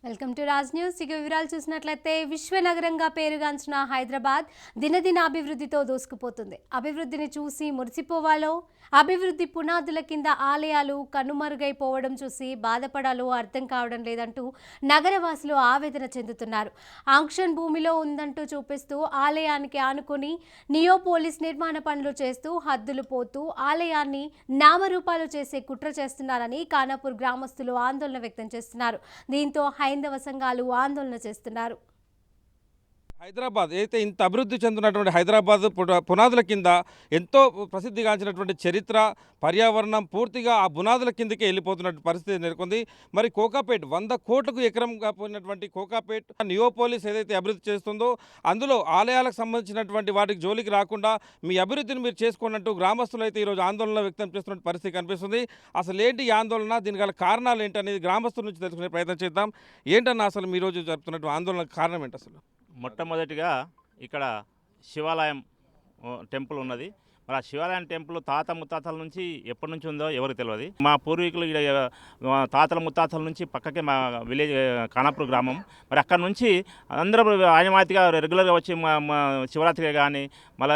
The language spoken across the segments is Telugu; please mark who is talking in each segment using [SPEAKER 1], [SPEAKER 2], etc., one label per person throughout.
[SPEAKER 1] Welcome to Raj news. ఇక వివరాలు చూసినట్లయితే విశ్వనగరంగా పేరుగాంచిన హైదరాబాద్ దినదిన అభివృద్ధితో దూసుకుపోతుంది. అభివృద్ధిని చూసి మురిసిపోవాలో, అభివృద్ధి పునాదుల కింద ఆలయాలు కనుమరుగైపోవడం చూసి బాధపడాలో అర్థం కావడం లేదంటూ నగరవాసులు ఆవేదన చెందుతున్నారు. ఆంక్షన్ భూమిలో ఉందంటూ చూపిస్తూ ఆలయానికి ఆనుకొని నియోపోలిస్ నిర్మాణ పనులు చేస్తూ హద్దులు పోతూ ఆలయాన్ని నామరూపాలు చేసే కుట్ర చేస్తున్నారని ఖానాపూర్ గ్రామస్తులు ఆందోళన వ్యక్తం చేస్తున్నారు. దీంతో హైందవ సంఘాలు ఆందోళన చేస్తున్నారు.
[SPEAKER 2] హైదరాబాద్ అయితే ఇంత అభివృద్ధి చెందినటువంటి హైదరాబాద్ పునాదుల కింద ఎంతో ప్రసిద్ధిగాంచినటువంటి చరిత్ర, పర్యావరణం పూర్తిగా ఆ పునాదుల కిందకే వెళ్ళిపోతున్నటువంటి పరిస్థితి నెలకొంది. మరి కోకాపేట్ 100 కోట్లకు ఎకరంగా పోయినటువంటి కోకాపేట్ నియోపోలిస్ ఏదైతే అభివృద్ధి చేస్తుందో అందులో ఆలయాలకు సంబంధించినటువంటి వాటికి జోలికి రాకుండా మీ అభివృద్ధిని మీరు చేసుకున్నట్టు గ్రామస్తులు అయితే ఈరోజు ఆందోళన వ్యక్తం చేస్తున్న పరిస్థితి కనిపిస్తుంది. అసలు ఏంటి ఈ ఆందోళన, దీనికి గల కారణాలు ఏంటి అనేది గ్రామస్తుల నుంచి తెలుసుకునే ప్రయత్నం చేద్దాం. ఏంటన్నా అసలు మీ రోజు జరుపుతున్నటువంటి ఆందోళనకు కారణం ఏంటి అసలు?
[SPEAKER 3] మొట్టమొదటిగా ఇక్కడ శివాలయం టెంపుల్ ఉన్నది. మరి ఆ శివాలయం టెంపుల్ తాత ముత్తాతల నుంచి ఎప్పటి నుంచి ఉందో ఎవరికి తెలియదు. మా పూర్వీకులు తాతల ముత్తాతల నుంచి పక్కకే మా విలేజ్ ఖానాపూర్ గ్రామం. మరి అక్కడ నుంచి అందరూ ఆయమాతిగా రెగ్యులర్గా వచ్చి మా శివరాత్రి కానీ మళ్ళీ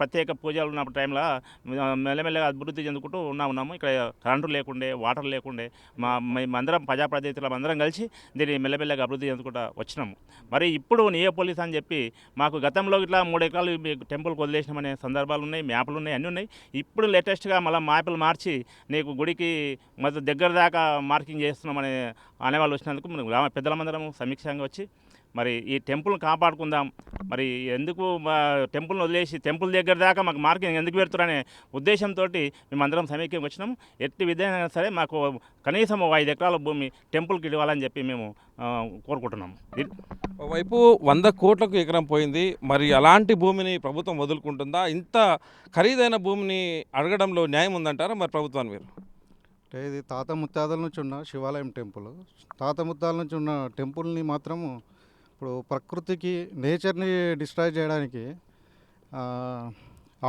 [SPEAKER 3] ప్రత్యేక పూజలు ఉన్న టైంలో మెల్లమెల్లగా అభివృద్ధి చెందుకుంటూ ఉన్నాము. ఇక్కడ కరెంటు లేకుండే, వాటర్ లేకుండే అందరం ప్రజాప్రతినిధులు అందరం కలిసి దీన్ని మెల్లమెల్లగా అభివృద్ధి చెందుకుంటూ వచ్చినాము. మరి ఇప్పుడు నియోపోలిస్ అని చెప్పి మాకు గతంలో ఇట్లా 3 ఎకరాలు టెంపుల్కి వదిలేసినామనే సందర్భాలు ఉన్నాయి, మ్యాప్లు ఉన్నాయి, అన్నీ ఉన్నాయి. ఇప్పుడు లేటెస్ట్గా మళ్ళీ మ్యాప్లు మార్చి నీకు గుడికి మొదటి దగ్గర దాకా మార్కింగ్ చేస్తున్నామని అనేవాళ్ళు వచ్చినందుకు మనం గ్రామ పెద్దలమందరం సమీక్షంగా వచ్చి మరి ఈ టెంపుల్ని కాపాడుకుందాం, మరి ఎందుకు టెంపుల్ని వదిలేసి టెంపుల్ దగ్గర దాకా మాకు మార్కింగ్ ఎందుకు పెడుతున్నారనే ఉద్దేశంతో మేమందరం సమీక్షకు వచ్చినాం. ఎట్టి విధంగా సరే మాకు కనీసం 5 ఎకరాల భూమి టెంపుల్కి ఇవ్వాలని చెప్పి మేము కోరుకుంటున్నాము.
[SPEAKER 2] వైపు 100 కోట్లకు ఎకరం పోయింది. మరి అలాంటి భూమిని ప్రభుత్వం వదులుకుంటుందా? ఇంత ఖరీదైన భూమిని అడగడంలో న్యాయం ఉందంటారా మరి ప్రభుత్వాన్ని మీరు?
[SPEAKER 4] అంటే ఇది తాత ముత్తాతల నుంచి ఉన్న శివాలయం టెంపుల్. తాత ముత్తాతల నుంచి ఉన్న టెంపుల్ని మాత్రము ఇప్పుడు ప్రకృతికి, నేచర్ని డిస్ట్రాయ్ చేయడానికి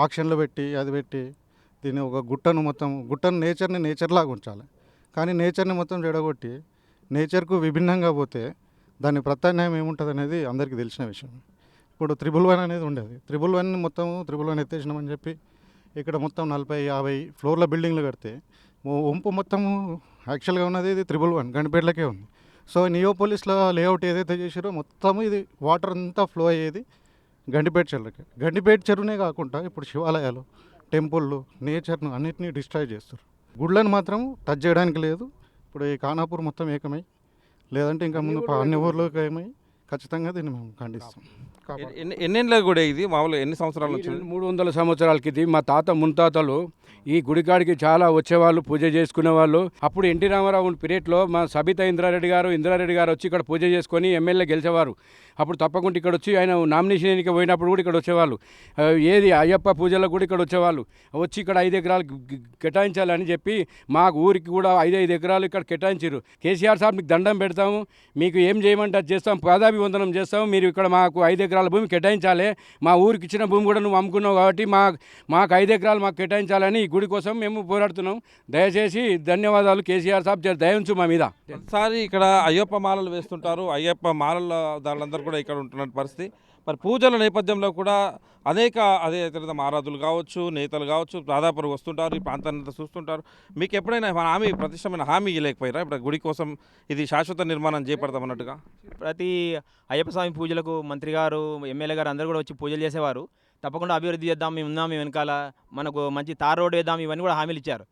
[SPEAKER 4] ఆక్షన్లు పెట్టి అది పెట్టి దీన్ని ఒక గుట్టను నేచర్ని నేచర్లాగా ఉంచాలి. కానీ నేచర్ని మొత్తం చెడగొట్టి నేచర్కు విభిన్నంగా పోతే దాని ప్రత్యామ్నాయం ఏముంటుంది అనేది అందరికీ తెలిసిన విషయం. ఇప్పుడు 111 అనేది ఉండేది. 111 మొత్తం 111 ఎత్తేసినామని చెప్పి ఇక్కడ మొత్తం 40-50 ఫ్లోర్ల బిల్డింగ్లు కడితే వంపు మొత్తము యాక్చువల్గా ఉన్నది ఇది 111 గండిపేటలకే ఉంది. సో నియోపోలిస్లో లేఅవుట్ ఏదైతే చేసారో మొత్తము ఇది వాటర్ అంతా ఫ్లో అయ్యేది గండిపేట చెరువుకి. గండిపేట చెరువునే కాకుండా ఇప్పుడు శివాలయాలు, టెంపుళ్ళు, నేచర్ను అన్నిటినీ డిస్ట్రాయ్ చేస్తారు. గుళ్ళని మాత్రం టచ్ చేయడానికి లేదు. ఇప్పుడు ఈ ఖానాపూర్ మొత్తం ఏకమై, లేదంటే ఇంకా ముందు అన్ని ఊర్లోకి ఏమై ఖచ్చితంగా దీన్ని మేము ఖండిస్తాం.
[SPEAKER 2] ఎన్నేళ్ళ కూడా ఇది మామూలుగా ఎన్ని సంవత్సరాల నుంచి?
[SPEAKER 5] 300 సంవత్సరాల క్రితం మా తాత ముత్తాతలు ఈ గుడికాడికి చాలా వచ్చేవాళ్ళు, పూజ చేసుకునేవాళ్ళు. అప్పుడు ఎన్టీ రామారావు పీరియడ్లో మా సబితా ఇంద్రారెడ్డి గారు వచ్చి ఇక్కడ పూజ చేసుకొని ఎమ్మెల్యే గెలిచేవారు. అప్పుడు తప్పకుండా ఇక్కడ వచ్చి ఆయన నామినేషన్ ఎన్నిక పోయినప్పుడు కూడా ఇక్కడ వచ్చేవాళ్ళు. ఏది అయ్యప్ప పూజలకు కూడా ఇక్కడ వచ్చేవాళ్ళు. వచ్చి ఇక్కడ 5 ఎకరాలు కేటాయించాలని చెప్పి మా ఊరికి కూడా 5 ఎకరాలు ఇక్కడ కేటాయించారు. కేసీఆర్ సార్ మీకు దండం పెడతాము, మీకు ఏం చేయమంటే అది చేస్తాం, పాదాభివందనం చేస్తాము, మీరు ఇక్కడ మాకు 5 ఎకరాల భూమి కేటాయించాలి, మా ఊరికి ఇచ్చిన భూమి కూడా నువ్వు అమ్ముకున్నావు కాబట్టి మాకు 5 ఎకరాలు మాకు కేటాయించాలని ఈ గుడి కోసం మేము పోరాడుతున్నాం. దయచేసి ధన్యవాదాలు కేసీఆర్ సాబ్, దయించు మా మీద.
[SPEAKER 2] ఒకసారి ఇక్కడ అయ్యప్ప మాలలు వేస్తుంటారు. అయ్యప్ప మాలల దాళ్ళందరూ కూడా ఇక్కడ ఉంటున్న పరిస్థితి. మరి పూజల నేపథ్యంలో కూడా అనేక అదే ఆరాధులు కావచ్చు, నేతలు కావచ్చు దాదాపు వస్తుంటారు, ఈ ప్రాంతాన్ని చూస్తుంటారు. మీకు ఎప్పుడైనా హామీ, ప్రతిష్టమైన హామీ ఇవ్వలేకపోయారా? ఇప్పుడు గుడి కోసం ఇది శాశ్వత నిర్మాణం చేపడతామన్నట్టుగా
[SPEAKER 6] ప్రతి అయ్యప్ప స్వామి పూజలకు మంత్రి గారు, ఎమ్మెల్యే గారు అందరూ కూడా వచ్చి పూజలు చేసేవారు. తప్పకుండా అభివృద్ధి చేద్దాం, మేము ఉన్నాం, మేము వెనకాల మనకు మంచి తార్ రోడ్ వేద్దాం, ఇవన్నీ కూడా హామీలు ఇచ్చారు.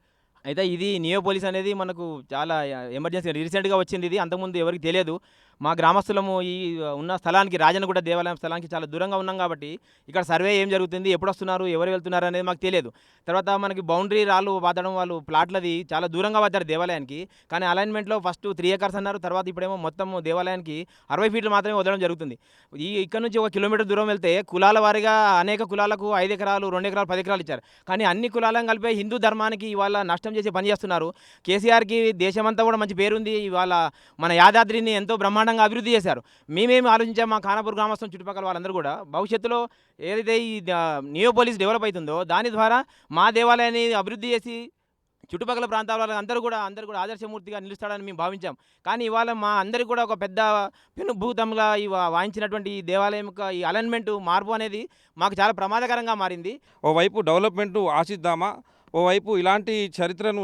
[SPEAKER 6] అయితే ఇది నియోపోలిస్ అనేది మనకు చాలా ఎమర్జెన్సీ రీసెంట్గా వచ్చింది. ఇది అంతకుముందు ఎవరికి తెలియదు. మా గ్రామస్తులము ఈ ఉన్న స్థలానికి, రాజన్నగూడ దేవాలయం స్థలానికి చాలా దూరంగా ఉన్నాం కాబట్టి ఇక్కడ సర్వే ఏం జరుగుతుంది, ఎప్పుడు వస్తున్నారు, ఎవరు వెళ్తున్నారు అనేది మాకు తెలియదు. తర్వాత మనకి బౌండరీ రాళ్ళు వాదడం, వాళ్ళు ప్లాట్లది చాలా దూరంగా వాదారు దేవాలయానికి. కానీ అలైన్మెంట్లో ఫస్ట్ 3 ఎకర్స్ అన్నారు, తర్వాత ఇప్పుడేమో మొత్తం దేవాలయానికి 60 ఫీట్లు మాత్రమే వదలడం జరుగుతుంది. ఇక్కడ నుంచి 1 కిలోమీటర్ దూరం వెళ్తే కులాల వారిగా అనేక కులాలకు 5 ఎకరాలు, 2 ఎకరాలు, 10 ఎకరాలు ఇచ్చారు. కానీ అన్ని కులాలను కలిపే హిందూ ధర్మానికి ఇవాళ నష్టం చేసి పని చేస్తున్నారు. కేసీఆర్కి దేశమంతా కూడా మంచి పేరుంది. ఇవాళ మన యాదాద్రిని ఎంతో బ్రహ్మాండంగా అభివృద్ధి చేశారు. మేమేమి ఆలోచించాం, మా ఖానాపూర్ గ్రామస్థం చుట్టుపక్కల వాళ్ళందరూ కూడా భవిష్యత్తులో ఏదైతే ఈ నియోపోలిస్ డెవలప్ అవుతుందో దాని ద్వారా మా దేవాలయాన్ని అభివృద్ధి చేసి చుట్టుపక్కల ప్రాంతాల వాళ్ళందరూ కూడా ఆదర్శమూర్తిగా నిలుస్తాడని మేము భావించాం. కానీ ఇవాళ మా అందరికి కూడా ఒక పెద్ద పెనుభూతంగా వాయించినటువంటి ఈ దేవాలయం యొక్క ఈ అలైన్మెంట్ మార్పు అనేది మాకు చాలా ప్రమాదకరంగా మారింది.
[SPEAKER 2] ఓవైపు డెవలప్మెంట్ ఆశిద్దామా, ఓవైపు ఇలాంటి చరిత్రను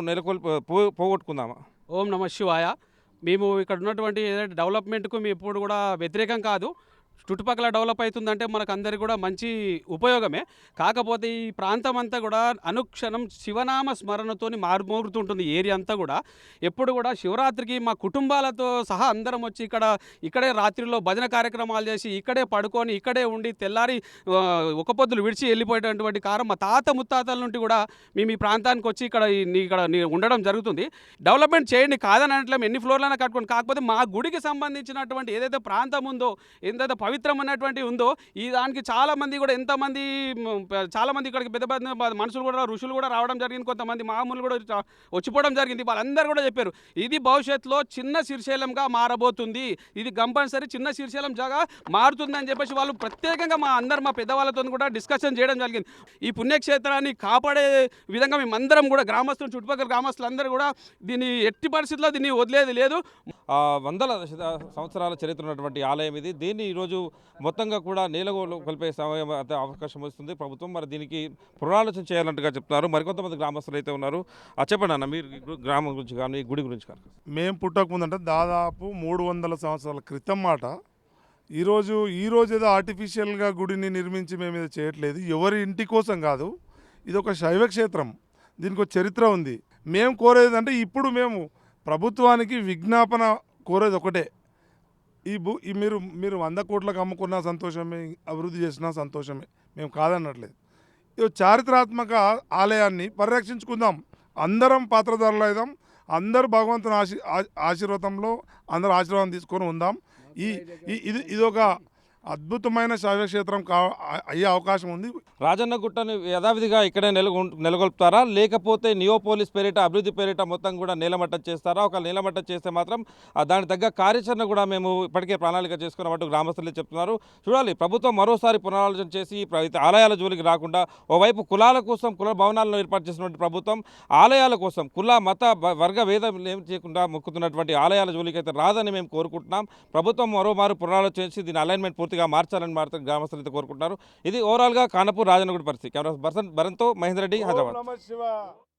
[SPEAKER 2] పోగొట్టుకుందామా?
[SPEAKER 7] ఓం నమ శివాయ. మేము ఇక్కడ ఉన్నటువంటి ఏదైతే డెవలప్మెంట్కు మేము ఎప్పుడు కూడా వ్యతిరేకం కాదు. చుట్టుపక్కల డెవలప్ అవుతుందంటే మనకు అందరికి కూడా మంచి ఉపయోగమే. కాకపోతే ఈ ప్రాంతం అంతా కూడా అనుక్షణం శివనామ స్మరణతోని మారుమోగుతుంటుంది. ఏరియా అంతా కూడా ఎప్పుడు కూడా శివరాత్రికి మా కుటుంబాలతో సహా అందరం వచ్చి ఇక్కడే రాత్రిలో భజన కార్యక్రమాలు చేసి ఇక్కడే పడుకొని ఇక్కడే ఉండి తెల్లారి ఒక పొద్దులు విడిచి వెళ్ళిపోయేటటువంటి కారం మా తాత ముత్తాతల నుండి కూడా మేము ఈ ప్రాంతానికి వచ్చి ఇక్కడ ఉండడం జరుగుతుంది. డెవలప్మెంట్ చేయండి కాదని అనట్లేము, ఎన్ని ఫ్లోర్లైనా కట్టుకోండి. కాకపోతే మా గుడికి సంబంధించినటువంటి ఏదైతే ప్రాంతం ఉందో, ఏదైతే పవిత్రమైనటువంటి ఉందో, ఈ దానికి చాలామంది కూడా చాలామంది ఇక్కడికి పెద్ద పెద్ద మనుషులు కూడా ఋషులు కూడా రావడం జరిగింది. కొంతమంది మామూలు కూడా వచ్చిపోవడం జరిగింది. వాళ్ళందరూ కూడా చెప్పారు ఇది భవిష్యత్తులో చిన్న శ్రీశైలంగా మారబోతుంది, ఇది కంపల్సరీ చిన్న శ్రీశైలం జాగా మారుతుందని చెప్పేసి వాళ్ళు ప్రత్యేకంగా మా పెద్దవాళ్ళతో కూడా డిస్కషన్ చేయడం జరిగింది. ఈ పుణ్యక్షేత్రాన్ని కాపాడే విధంగా మేమందరం కూడా చుట్టుపక్కల గ్రామస్తులు అందరూ కూడా దీన్ని ఎట్టి పరిస్థితుల్లో దీన్ని వదిలేది లేదు.
[SPEAKER 2] వందల సంవత్సరాల చరిత్ర ఉన్నటువంటి ఆలయం ఇది. దీన్ని ఈరోజు మొత్తంగా కూడా నేలగోలు కలిపే సమయం అవకాశం వస్తుంది ప్రభుత్వం. మరి దీనికి పునరాలోచన చేయాలంటగా చెప్తున్నారు. మరికొంతమంది గ్రామస్తులు అయితే ఉన్నారు. చెప్పండి అన్న, మీరు గ్రామం గురించి కానీ గుడి గురించి కానీ.
[SPEAKER 8] మేము పుట్టకముందంటే దాదాపు 300 సంవత్సరాల క్రితం మాట. ఈరోజు ఏదో ఆర్టిఫిషియల్గా గుడిని నిర్మించి మేము ఇది చేయట్లేదు. ఎవరి ఇంటి కోసం కాదు, ఇది ఒక శైవ క్షేత్రం, దీనికి ఒక చరిత్ర ఉంది. మేము కోరేది అంటే ఇప్పుడు మేము ప్రభుత్వానికి విజ్ఞాపన కోరేది ఒకటే, మీరు 100 కోట్లకు అమ్ముకున్నా సంతోషమే, అభివృద్ధి చేసినా సంతోషమే, మేము కాదన్నట్లేదు. ఈ చారిత్రాత్మక ఆలయాన్ని పరిరక్షించుకుందాం, అందరం పాత్రధారులు అవుదాం, అందరూ భగవంతుని ఆశీర్వాదంలో అందరూ ఆశీర్వాదం తీసుకొని ఉందాం. ఇది ఒక అద్భుతమైన శైవక్షేత్రం అయ్యే అవకాశం ఉంది.
[SPEAKER 2] రాజన్న గుట్టను యథావిధిగా ఇక్కడే నెలకొల్పుతారా, లేకపోతే నియోపోలిస్ పేరిట అభివృద్ధి పేరిట మొత్తం కూడా నేలమట్టం చేస్తారా? ఒక నేలమట్టం చేస్తే మాత్రం దానికి తగ్గ కార్యాచరణ కూడా మేము ఇప్పటికే ప్రణాళిక చేసుకున్నట్టు గ్రామస్తులు చెప్తున్నారు. చూడాలి, ప్రభుత్వం మరోసారి పునరాలోచన చేసి ఆలయాల జోలికి రాకుండా ఓవైపు కులాల కోసం కుల భవనాలను ఏర్పాటు చేసినటువంటి ప్రభుత్వం ఆలయాల కోసం కుల మత వర్గ భేదం ఏం చేయకుండా మొక్కుతున్నటువంటి ఆలయాల జోలికి అయితే రాదని మేము కోరుకుంటున్నాం. ప్రభుత్వం మరోమారు పునరాలోచన చేసి దీని అలైన్మెంట్ పూర్తిగా మార్చాలని గ్రామస్తులు అయితే కోరుకుంటున్నారు. ఇది ఓవరాల్గా కానపూర్ రాజన్నగుడి పరిస్థితి. కెమెరా పర్సన్ భరత్తో మహేందర్ రెడ్డి, హైదరాబాద్.